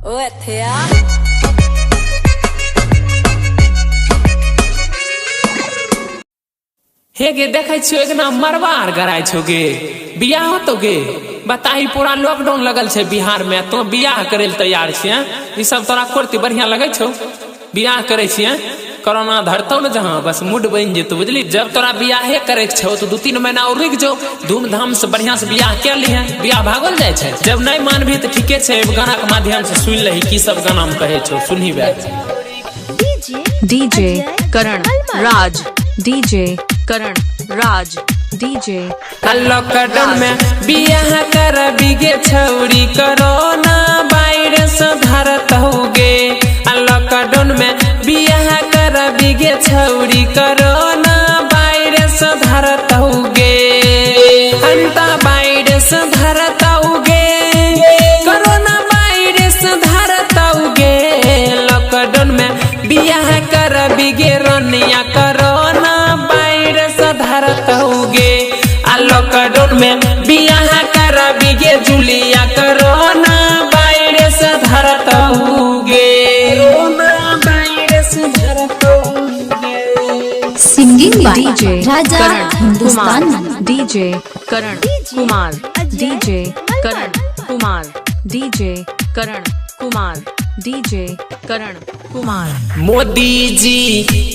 हे गे देखे छो एक ना मरवार गराय छो गे बियाह हो तो गे बताही पूरा लॉकडाउन लगल छे बिहार में तो बियाह करे तैयार छिए ई सब तोरा करती बढ़िया लगे छो बियाह करे छिए कोरोना धरतौ न जहां बस मूड बन जेतो बुझली जब तोरा बियाहे करे छो तो 2-3 महीना और रुक जो धूमधाम से बढ़िया से बियाह के लिहे बियाह भागल जाय छे जब नहीं मानबी तो ठीके छे गाना के माध्यम से सुन लही की सब गाना में कहे छो सुनही बे डीजे करण राज डीजे करण राज डीजे लॉकडाउन में बियाह कर बिगे छौरी कोरोना वायरस धरत होगे लॉकडाउन में बियाह कर बिगे छौरी कोरोना वायरस धरत होगे अंता वायरस धरत होगे कोरोना वायरस धरत होगे लॉकडाउन में बियाह कर बिगे रनिया कोरोना वायरस धरत होगे लॉकडाउन में बियाह कर बिगे जुलिया कोरोना वायरस धरत होगे सिंगिंग डीजे राजा Hindustan DJ Karan Kumar DJ Karan Kumar DJ Karan Kumar DJ Karan Kumar Modi ji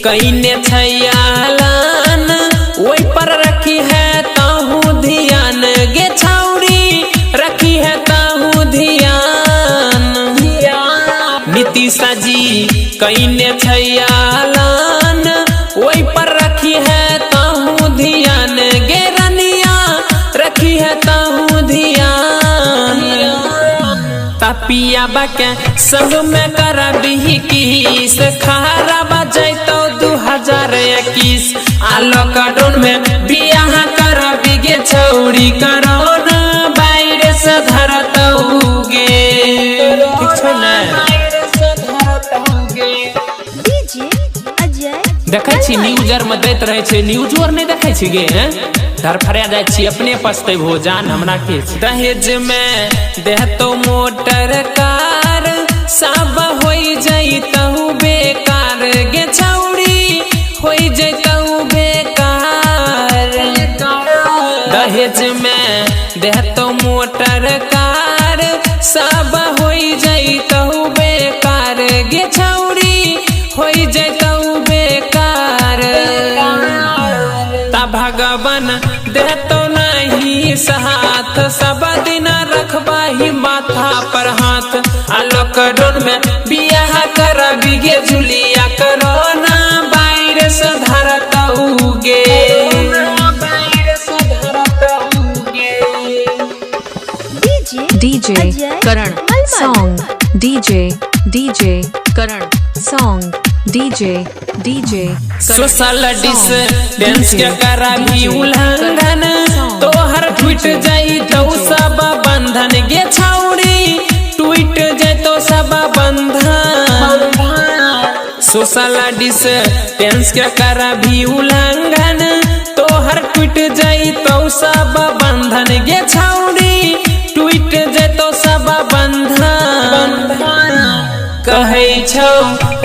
कईने छयालन ओई पर रखी है ताहू ध्यान गे छौरी रखी है ताहू ध्यान नीतीश जी कईने छयालन ओई पर रखी है ताहू ध्यान गे रनिया रखी है ताहू ध्यान तपिया बाके संग में करबी किस खारा बजैतो 2021 लॉकडाउन में बियाह करबी गे छौरी कोरोना वायरस धरत होगे ठीक छै ना देखे छी न्यूजर में दैत रहे छै न्यूजर नहीं देखे छी गे धर फरिया जाय छी अपने पछते हो जान हमरा के दहेज में देहतो मोटर कार सब होई जइतहु बेकार गे छौरी होई जइतहु बेकार दहेज में देहतो मोटर कार सब होई जइतहु बेकार गे छौरी होई जइतहु बेकार ता भगवान देतो नहीं साथ सब दिन रखबाही माथा पर हाथ लॉकडाउन में बियाह कर बिगे जुलिया कोरोना वायरस धरत होगे DJ Karan song DJ DJ Karan song DJ DJ social distance के कराबी उल्लंघन तोहर टूट जाई तो सब बंधन गे छौरी टूट जैतो सब बंधन सोशल डिस्टेंस के कराबी उल्लंघन तोहर टूट जाई तो सब बंधन गे छौरी टूट जैतो सब बंधन कहे छौ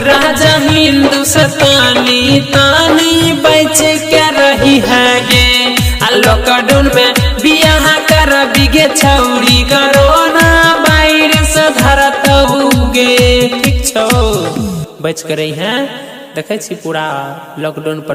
राजा हिंदुस्तानी तानी बच के रही है गे लॉकडाउन में बियाह कर बिगे छौरी कोरोना वायरस धरत होगे ठीक छौ बच के रही है देखे छी पूरा लॉकडाउन पर